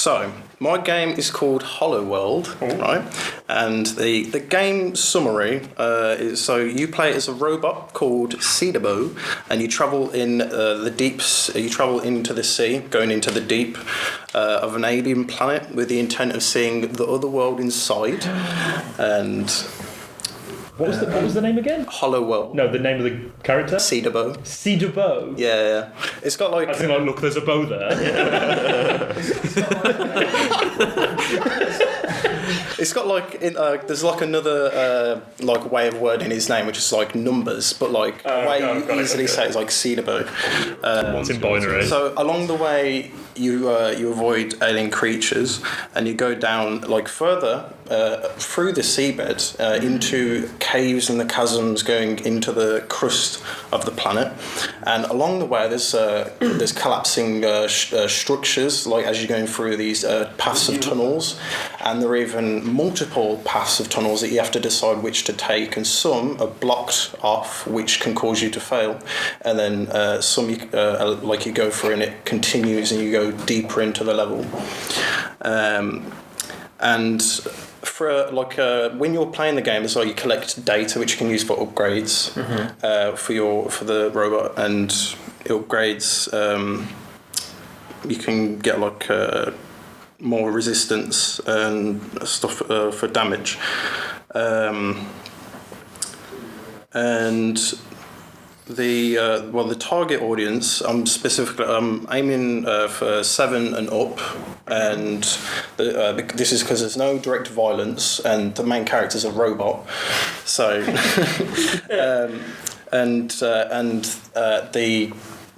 So, my game is called Hollow World, right? And the game summary is, so you play as a robot called Cedarbo, and you travel in the deeps. You travel into the sea, going into the deep of an alien planet with the intent of seeing the other world inside. And what was the name again? Hollow World. No, the name of the character? Cedarbo. Cedarbo? Yeah. It's got like... I think, look, there's a bow there. It's got like there's like another like way of wording his name, which is like numbers, but like the way you easily say it's like Cedarbo. What's in binary? So along the way you avoid alien creatures, and you go down like further through the seabed into caves and the chasms going into the crust of the planet, and along the way there's collapsing structures, like as you're going through these paths of tunnels, and there are even multiple paths of tunnels that you have to decide which to take, and some are blocked off, which can cause you to fail, and then some you go through and it continues and you go deeper into the level, and for when you're playing the game as well, you collect data which you can use for upgrades for the robot, and it upgrades. You can get like more resistance and stuff for damage, and the target audience, I'm aiming for 7 and up, and this is because there's no direct violence and the main character's a robot, so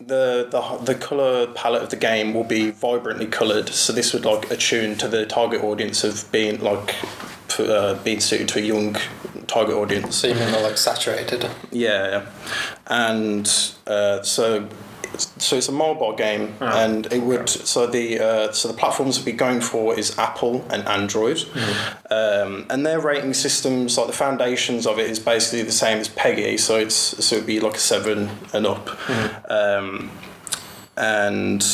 the colour palette of the game will be vibrantly coloured, so this would like attune to the target audience of being like being suited to a young target audience. So you mean they're like saturated? Yeah, and so it's a mobile game, and it would the platforms would be going for is Apple and Android, and their rating systems, like the foundations of it, is basically the same as PEGI, so it'd be like a 7 and up, and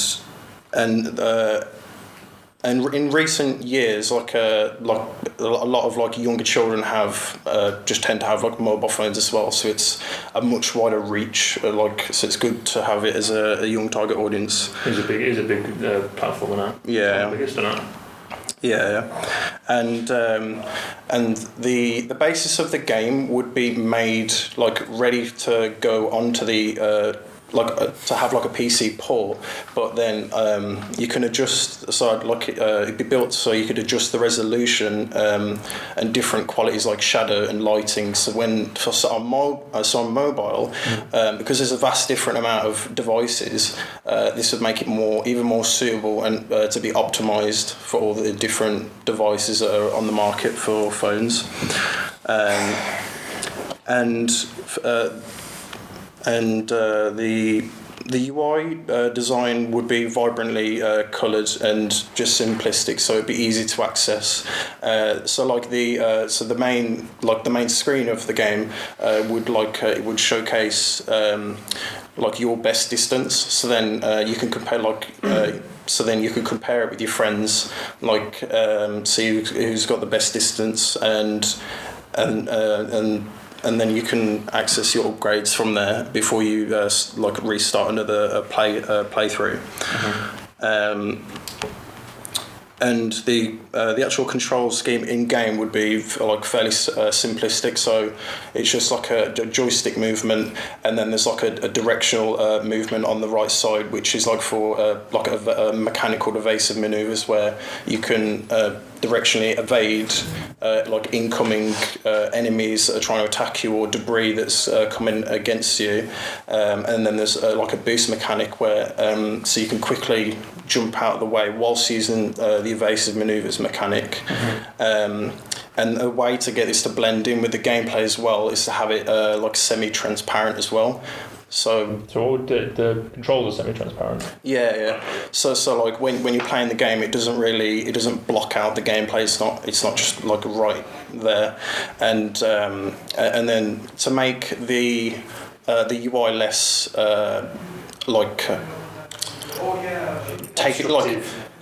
in recent years, like a lot of like younger children have just tend to have like mobile phones as well, so it's a much wider reach. So it's good to have it as a young target audience. It's a big platform now. Yeah. Biggest in it. Yeah, and the basis of the game would be made like ready to go onto the. To have like a PC port, but then you can adjust. So it'd be built so you could adjust the resolution and different qualities like shadow and lighting. So on mobile, because there's a vast different amount of devices, this would make it even more suitable and to be optimized for all the different devices that are on the market for phones, and the UI design would be vibrantly coloured and just simplistic, so it'd be easy to access. The main screen of the game it would showcase like your best distance. So then you can compare you could compare it with your friends, like see who's got the best distance, and then you can access your upgrades from there before you restart another playthrough. And the actual control scheme in game would be like fairly simplistic. So it's just like a joystick movement, and then there's like a directional movement on the right side, which is like for a mechanical evasive maneuvers where you can directionally evade like incoming enemies that are trying to attack you, or debris that's coming against you, and then there's like a boost mechanic where so you can quickly jump out of the way whilst using the evasive maneuvers mechanic. And a way to get this to blend in with the gameplay as well is to have it like semi-transparent as well. So what would the controls are semi-transparent? Yeah. So like when you're playing the game, it doesn't block out the gameplay. It's not just like right there, and then to make the UI less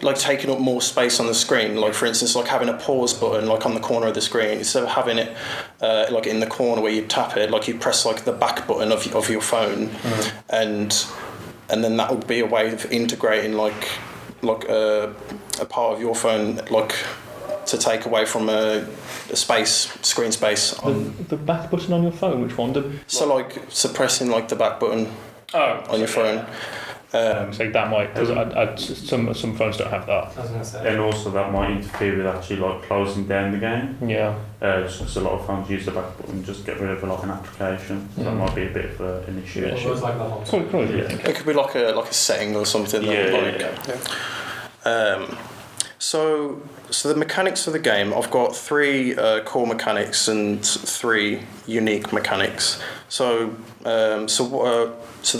like taking up more space on the screen. Like for instance, like having a pause button like on the corner of the screen instead of having it like in the corner where you tap it, like you press like the back button of your phone, and then that would be a way of integrating like a part of your phone like to take away from a screen space. The back button on your phone, which one? So like suppressing like the back button on your phone. So that might, because some phones don't have that. I was going to say. And also that might interfere with actually like closing down the game. Yeah. Just because a lot of phones use the back button just get rid of like an application. So that might be a bit of an issue. It was like the whole. Probably. Yeah. It could be like a setting or something. So the mechanics of the game, I've got 3 core mechanics and 3 unique mechanics. So the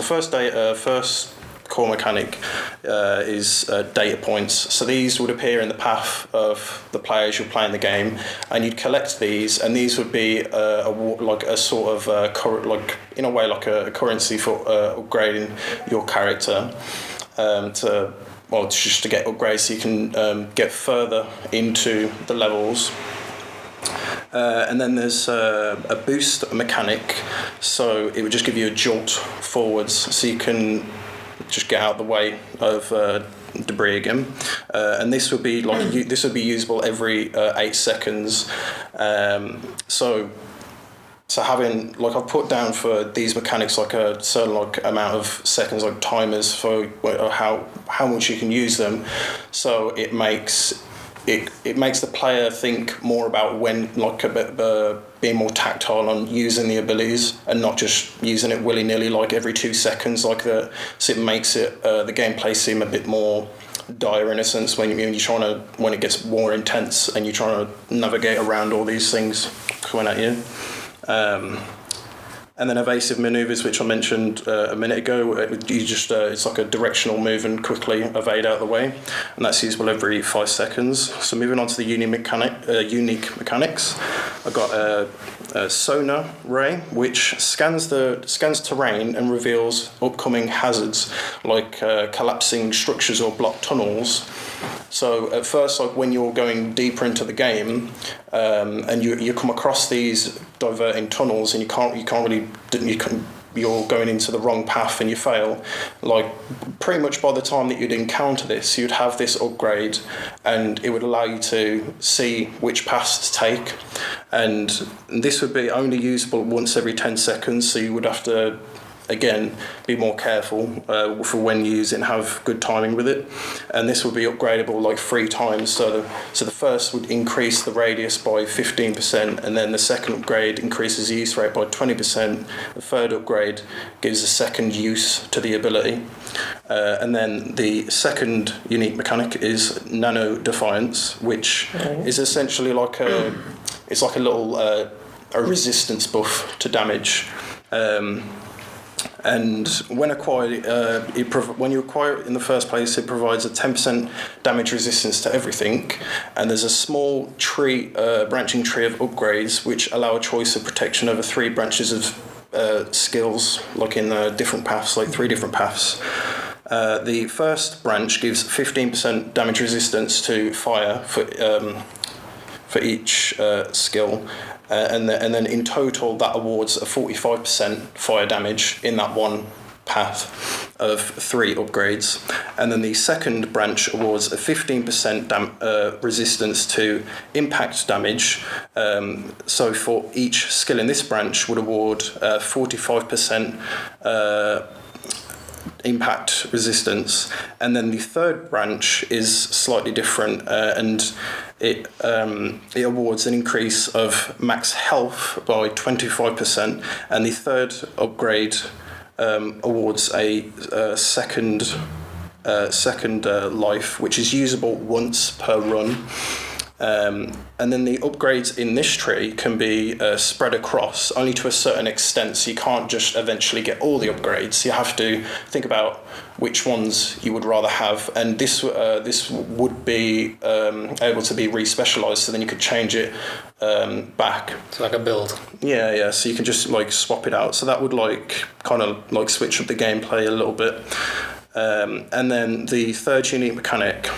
first core mechanic is data points. So these would appear in the path of the players you're playing the game, and you'd collect these, and these would be like a sort of like in a way like a currency for upgrading your character just to get upgrades so you can get further into the levels. And then there's a boost mechanic, so it would just give you a jolt forwards so you can just get out of the way of debris again. And this would be usable every 8 seconds. So having, like I've put down for these mechanics like a certain like amount of seconds, like timers for how much you can use them. So it makes the player think more about when, like a bit being more tactile on using the abilities and not just using it willy-nilly like every 2 seconds like that. So it makes the gameplay seem a bit more dire in a sense when it gets more intense and you're trying to navigate around all these things coming at you. And then evasive maneuvers, which I mentioned a minute ago, it's like a directional move and quickly evade out of the way, and that's usable every 5 seconds. So moving on to the unique mechanics, I've got a sonar ray, which scans terrain and reveals upcoming hazards like collapsing structures or blocked tunnels. So at first, like when you're going deeper into the game, and you come across these diverting tunnels, and you're going into the wrong path and you fail. Like pretty much by the time that you'd encounter this, you'd have this upgrade, and it would allow you to see which paths to take. And this would be only usable once every 10 seconds, so you would have to again be more careful for when you use it and have good timing with it. And this would be upgradable like 3 times. So the first would increase the radius by 15%, and then the second upgrade increases the use rate by 20%. The third upgrade gives a second use to the ability. And then the second unique mechanic is nano defiance, which is essentially like a little a resistance buff to damage. And when acquired, when you acquire it in the first place, it provides a 10% damage resistance to everything. And there's a small branching tree of upgrades which allow a choice of protection over 3 branches of skills, like in different paths, like 3 different paths. The first branch gives 15% damage resistance to fire for each skill. And then in total that awards a 45% fire damage in that one path of 3 upgrades. And then the second branch awards a 15% resistance to impact damage. So for each skill in this branch would award 45% impact resistance. And then the third branch is slightly different, and it awards an increase of max health by 25%, and the third upgrade awards a second life, which is usable once per run. And then the upgrades in this tree can be spread across only to a certain extent, so you can't just eventually get all the upgrades. You have to think about which ones you would rather have, and this would be able to be re-specialised, so then you could change it back. It's like a build. Yeah, so you can just like swap it out. So that would like kind of like switch up the gameplay a little bit. And then the third unique mechanic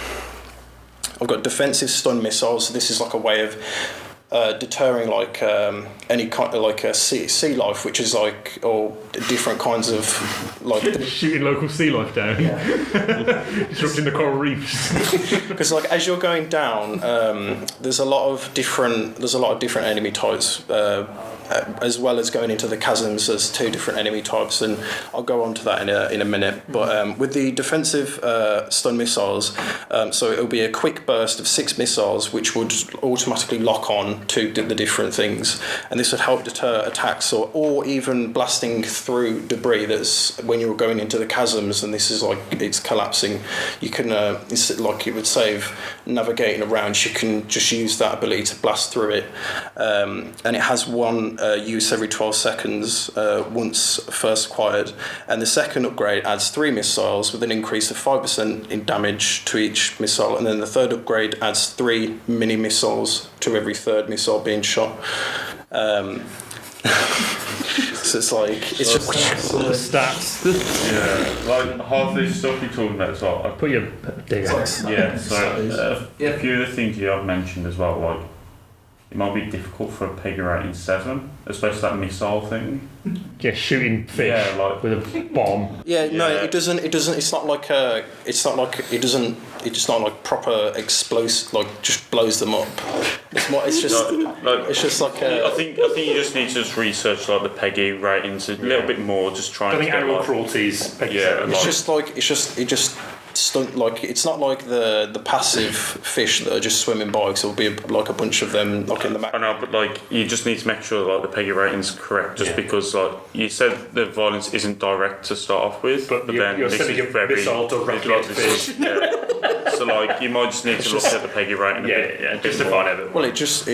I've got defensive stun missiles. So this is like a way of deterring like any kind of like a sea life, which is like or different kinds of like shooting local sea life down, disrupting the coral reefs. Because like as you're going down, there's a lot of different enemy types. As well as going into the chasms, there's 2 different enemy types, and I'll go on to that in a minute. But with the defensive stun missiles, so it'll be a quick burst of 6 missiles, which would automatically lock on to the different things, and this would help deter attacks or even blasting through debris that's when you're going into the chasms, and this is like it's collapsing. You can it's like it would save navigating around. You can just use that ability to blast through it, and it has one use every 12 seconds once first acquired, and the second upgrade adds 3 missiles with an increase of 5% in damage to each missile, and then the third upgrade adds 3 mini missiles to every third missile being shot. So it's like it's just stats. Yeah, like half this stuff you're talking about as well. I Put your dig out. Yeah, so a few of the things you have mentioned as well, like it might be difficult for a PEGI rating 7, especially that missile thing. Yeah, shooting fish with a bomb. Yeah, no, it doesn't. It's not like it's not like proper explosive, like just blows them up. It's more. It's just. It's just like. I think you just need to just research like the PEGI ratings a little bit more. Just trying. I think animal cruelty's PEGI. Yeah, it's just like it just. Stunt, like it's not like the passive fish that are just swimming by, because there'll be like a bunch of them like in the back. I know, but like you just need to make sure like the PEGI rating's correct, just because like you said the violence isn't direct to start off with, but then you're this sending is very missile directly at the fish. Yeah. So like you might just need to look at the PEGI rating. Just to find out. Well, it's just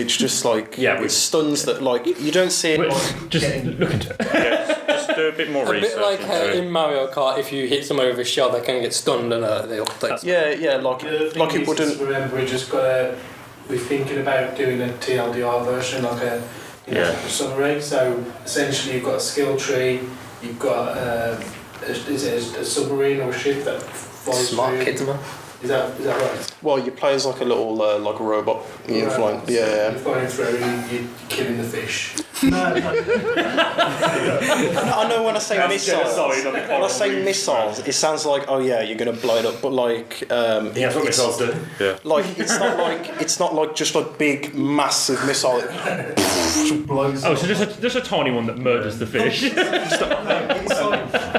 like it stuns that like you don't see it. Just look into it. Yeah, just do a bit more research. A bit like in Mario Kart, if you hit someone with a shell, they can get stunned and they'll take. Yeah, like it wouldn't. Remember, we just got we're thinking about doing a TLDR version, like a summary. So essentially, you've got a skill tree, you've got a submarine or a ship that flies Smart through. kids, man. Is that right? Well, you play as like a little like a robot. You're flying. So you're flying through, you're killing the fish. I know when I say missiles, it sounds like you're gonna blow it up, but like that's what missiles do. Yeah. Like it's not like just a big massive missile. So just a tiny one that murders the fish.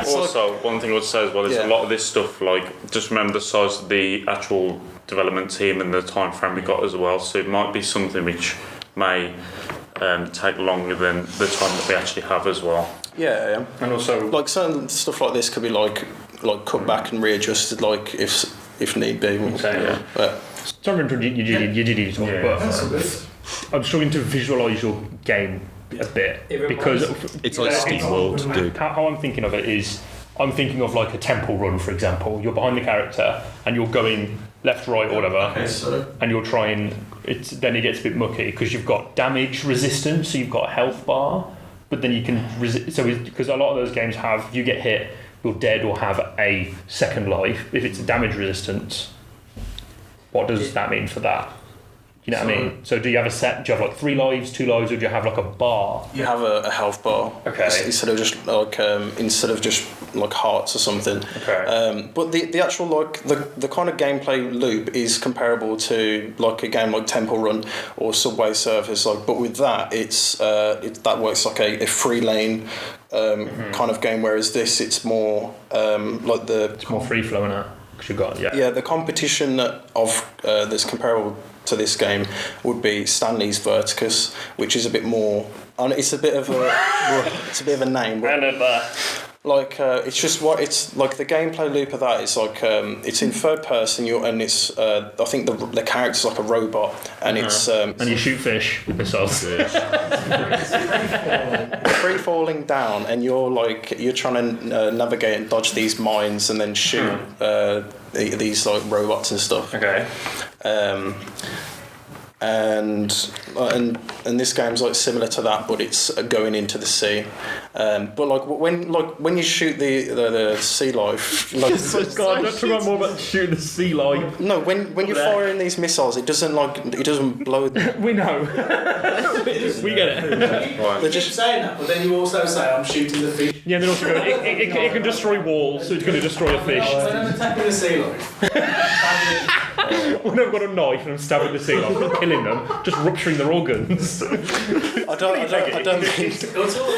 Also, one thing I would say as well is a lot of this stuff, like just remember the size of the actual development team and the time frame we got as well. So it might be something which may take longer than the time that we actually have as well. Yeah. And also, like certain stuff like this could be like cut back and readjusted, like if need be. Sorry to you did talk, but I'm struggling to visualise your game a bit because it's like SteamWorld, dude. How I'm thinking of it is, I'm thinking of like a temple run, for example. You're behind the character and you're going left, right, or whatever, and you're trying. Then it gets a bit mucky because you've got damage resistance, so you've got a health bar, but then you can resist. So because a lot of those games have, you get hit, you're dead, or have a second life. If it's a damage resistance, what does that mean for that? You know what I mean? So do you have a set? Do you have like 3 lives, 2 lives, or do you have like a bar? You have a health bar. Okay. Instead of just like hearts or something. Okay. But the actual like the kind of gameplay loop is comparable to like a game like Temple Run or Subway Surfers. Like, but with that, that works like a free lane kind of game. Whereas this, it's more like it's more free flowing out because you've got the competition of that's comparable to this game would be Stanley's Verticus, which is a bit more. It's a bit of a name. But like it's just what it's like. The gameplay loop of that is like it's in third person. And it's I think the character's like a robot, and it's and you shoot fish with missiles. Free falling down, and you're trying to navigate and dodge these mines, and then shoot these like robots and stuff. Okay. and this game's like similar to that, but it's going into the sea. But like when you shoot the sea life, like God, let's talk about more about shooting the sea life. no, when you're firing these missiles, it doesn't blow. We know. We get it. They're just saying that, but then you also say I'm shooting the fish. Yeah, then also go, it can destroy walls, so it's going to destroy a fish. When I'm attacking the sea life. When I've got a knife and I'm stabbing the sea life, I'm not killing them, just rupturing their organs. I don't think. It's all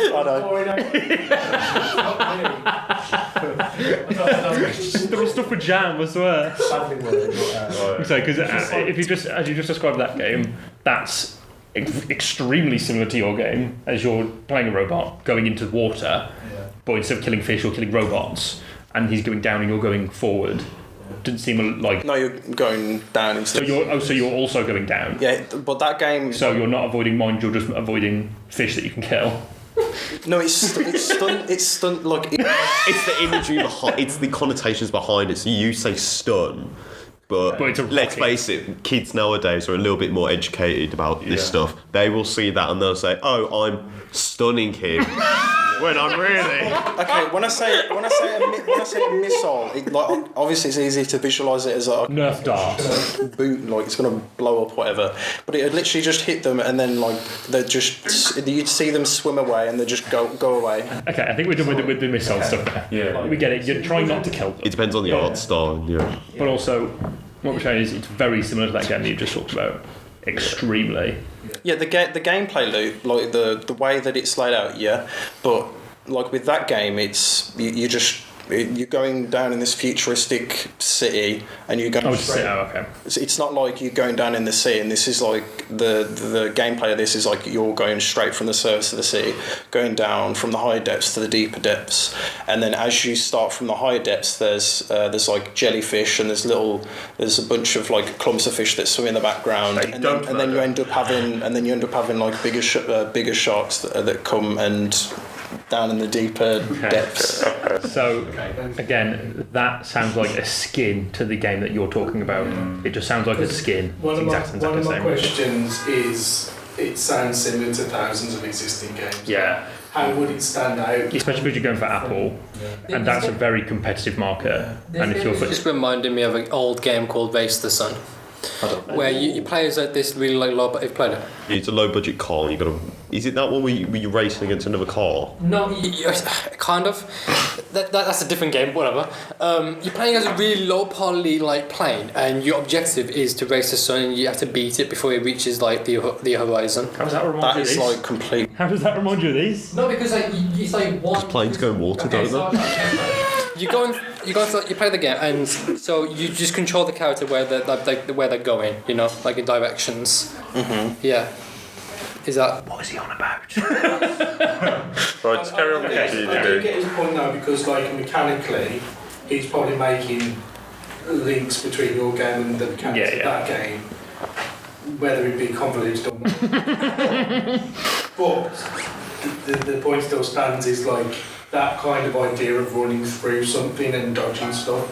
There was stuff with jam, I swear. So, because if you just, as you just described that game, that's extremely similar to your game, as you're playing a robot going into water, but instead of killing fish, you're killing robots, and he's going down and you're going forward. Didn't seem like. No, you're going down instead. So you're also going down. Yeah, but that game. So you're not avoiding mines, you're just avoiding fish that you can kill. No, it's stun. Like It's the imagery behind. It's the connotations behind it. So you say stun, but it's a let's rocket. face it, kids nowadays are a little bit more educated about this stuff. They will see that and they'll say, "Oh, I'm stunning him." When I'm really okay. When I say a missile, like obviously it's easy to visualise it as a Nerf dart. boot, like it's gonna blow up, whatever. But it would literally just hit them, and then like you'd see them swim away, and they just go away. Okay, I think we're done with the missile stuff there. Yeah. We get it. You're trying not to kill them. it depends on the art style. Yeah. But also, what we're saying is it's very similar to that game that you just talked about. Extremely. Yeah, the gameplay loop, like the way that it's laid out, yeah. But like with that game, it's you're going down in this futuristic city, and you're going. Okay. It's not like you're going down in the sea, and this is like the gameplay of this is like you're going straight from the surface of the sea, going down from the high depths to the deeper depths, and then as you start from the high depths, there's like jellyfish, and there's a bunch of like clumps of fish that swim in the background, and then you end up having like bigger sharks that come and down in the deeper depths. So, again, that sounds like a skin to the game that you're talking about. It just sounds like a skin. One of my same. questions is, it sounds similar to thousands of existing games. Yeah. How would it stand out? Especially because you're going for Apple, and that's a very competitive market. And if you're Just reminded me of an old game called Race the Sun, where you play as this really like low, but you've played it. It's a low budget car. You got to. Is it that one where you're racing against another car? No, kind of. That's a different game, whatever. You're playing as a really low poly like plane, and your objective is to race the sun, and you have to beat it before it reaches like the horizon. How does that remind That you of is these? like complete. How does that remind you of these? No, because like it's like one. Because planes go in water, don't they? You play the game, and so you just control the character where they're going, you know, like in directions. Mm-hmm. Yeah. Is that? What is he on about? Right, just carry on with I what you do do. get his point now, because like mechanically, he's probably making links between your game and the mechanics of that game, whether it be convoluted or not. But the point still stands is like that kind of idea of running through something and dodging stuff,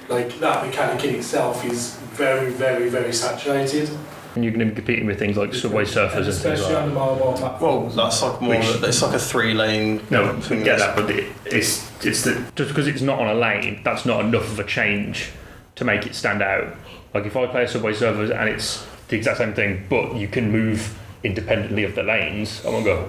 like that mechanic in itself is very, very, very saturated. And you're going to be competing with things like Subway Surfers and things especially like on the that. mobile platform. Well, that's like more. It's like a 3-lane. No, we thing. get that, but it's just because it's not on a lane, that's not enough of a change to make it stand out. Like if I play a Subway Surfers and it's the exact same thing, but you can move independently of the lanes, I'm going to go,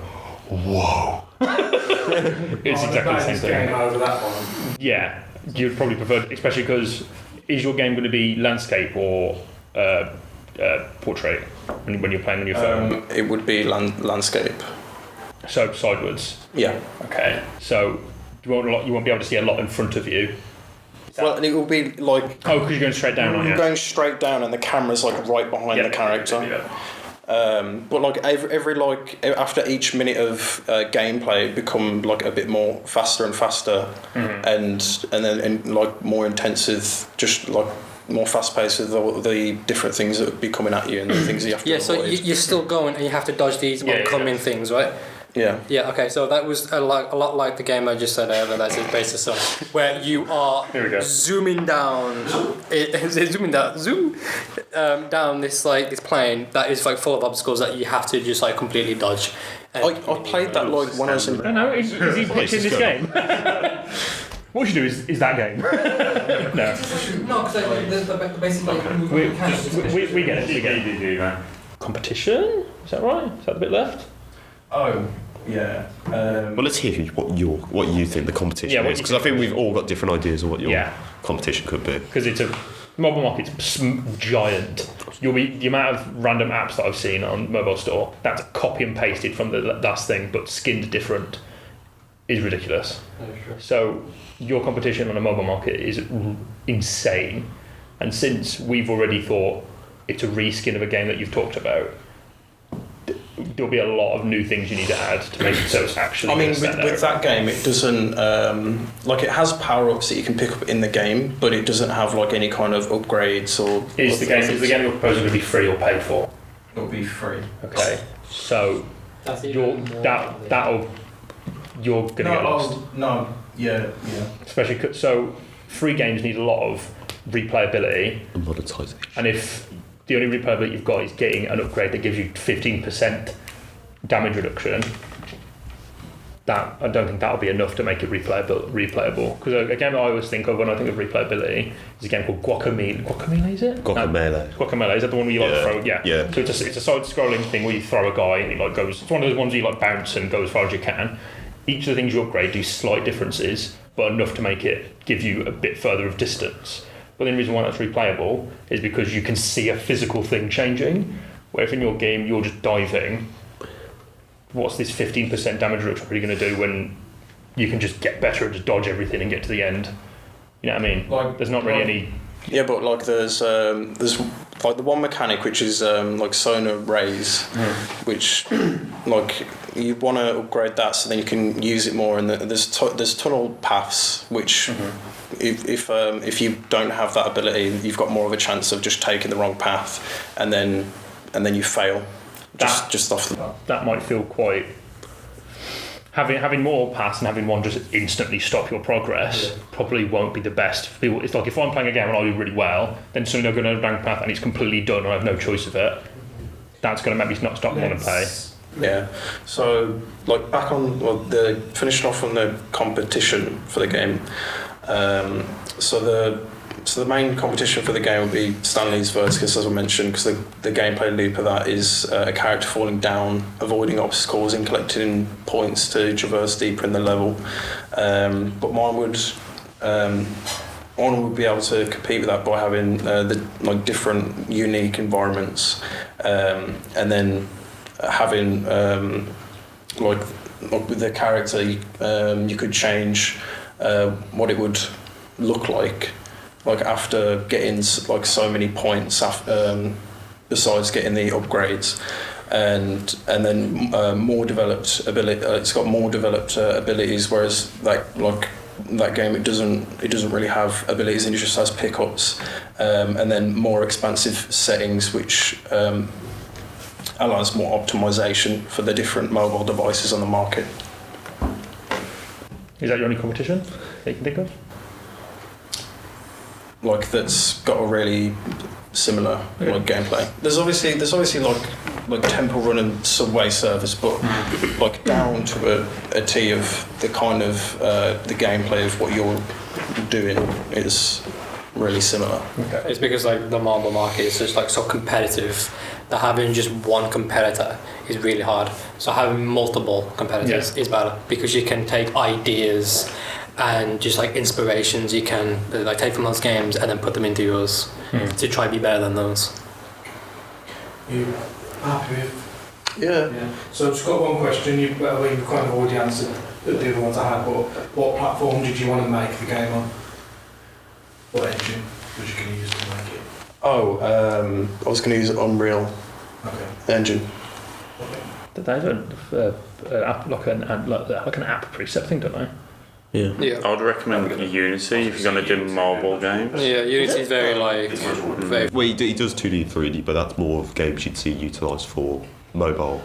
whoa. It's exactly the same thing. Over that one. Yeah, you'd probably prefer, especially because is your game going to be landscape or portrait when you're playing on your phone? It would be landscape. So sideways. Yeah. Okay. So you won't be able to see a lot in front of you. Well, it will be like. Oh, because you're going straight down, aren't you? You're going straight down, and the camera's like right behind the character. But like every like after each minute of gameplay, it become like a bit more faster and faster, and then like more intensive, just like more fast paced with all the different things that would be coming at you and the things that you have to avoid. So you're still going and you have to dodge these oncoming things, right? Yeah. Yeah, okay, so that was a lot like the game I just said earlier, that's it, Race to Sun, where you are Here we go. zooming down, down this plane that is like full of obstacles that you have to just like completely dodge. I played that like when I was in. No, is he pitching this game? What you should do is that game. No. No, because the basic like We get it. We get it. Competition? Is that right? Is that the bit left? Oh, yeah. Well, let's hear what you think the competition is, because I think we've all got different ideas of what your competition could be. Because it's a mobile market's giant. The amount of random apps that I've seen on mobile store that's copy and pasted from the last thing but skinned different is ridiculous. So your competition on a mobile market is insane, and since we've already thought it's a reskin of a game that you've talked about, there'll be a lot of new things you need to add to make it so it's actually. I mean, with that game, it doesn't it has power-ups that you can pick up in the game, but it doesn't have like any kind of upgrades or. Is the game you're proposing to be free or paid for? It'll be free. Okay, so you're gonna get lost. No, yeah. Especially so, free games need a lot of replayability And monetization. and if the only replayability you've got is getting an upgrade that gives you 15% damage reduction, that I don't think that'll be enough to make it replayable. Because a game that I always think of when I think of replayability is a game called Guacamelee. Guacamelee, is it? Guacamelee. Guacamelee, is that the one where you like throw? Yeah. So it's a side-scrolling thing where you throw a guy and he like goes. It's one of those ones where you like bounce and go as far as you can. Each of the things you upgrade do slight differences, but enough to make it give you a bit further of distance. But the reason why that's replayable is because you can see a physical thing changing, where if in your game you're just diving, what's this 15% damage reduction really going to do when you can just get better and just dodge everything and get to the end? You know what I mean? There's not really any... Yeah, but like there's like the one mechanic which is like sonar rays, which like you want to upgrade that so then you can use it more. And there's tunnel paths which if you don't have that ability, you've got more of a chance of just taking the wrong path, and then you fail. Just off the. That might feel quite. Having more paths and having one just instantly stop your progress probably won't be the best for people. It's like if I'm playing a game and I do really well, then suddenly I go down a blank path and it's completely done and I have no choice of it. That's going to make me not stop wanting to play. Yeah. So like back on the finishing off on the competition for the game. So the main competition for the game will be Stanley's Verticus, as I mentioned, because the gameplay loop of that is a character falling down, avoiding obstacles and collecting points to traverse deeper in the level. But mine would be able to compete with that by having the different unique environments, and then having with the character you could change what it would look like after getting so many points besides getting the upgrades, and then more developed ability. It's got more developed abilities, whereas that game it doesn't really have abilities, and it just has pickups, and then more expansive settings which allows more optimization for the different mobile devices on the market. Is that your only competition that you can think of? That's got a really similar gameplay. There's obviously like Temple Run and Subway Surfers, but down to a T of the kind of the gameplay of what you're doing is really similar. Okay. It's because the mobile market is just so competitive that having just one competitor is really hard. So having multiple competitors is better, because you can take ideas and just inspirations you can take from those games and then put them into yours to try and be better than those. You happy with? Yeah. So I've just got one question. You've kind of already answered the other ones I had, but what platform did you want to make the game on? What engine was you going to use to make it? I was going to use Unreal Engine. Okay. They don't like an app preset thing, don't they? Yeah. I would recommend Unity if you're going to do mobile games. Yeah, Unity is very Well, he does 2D, 3D, but that's more of games you'd see utilised for mobile.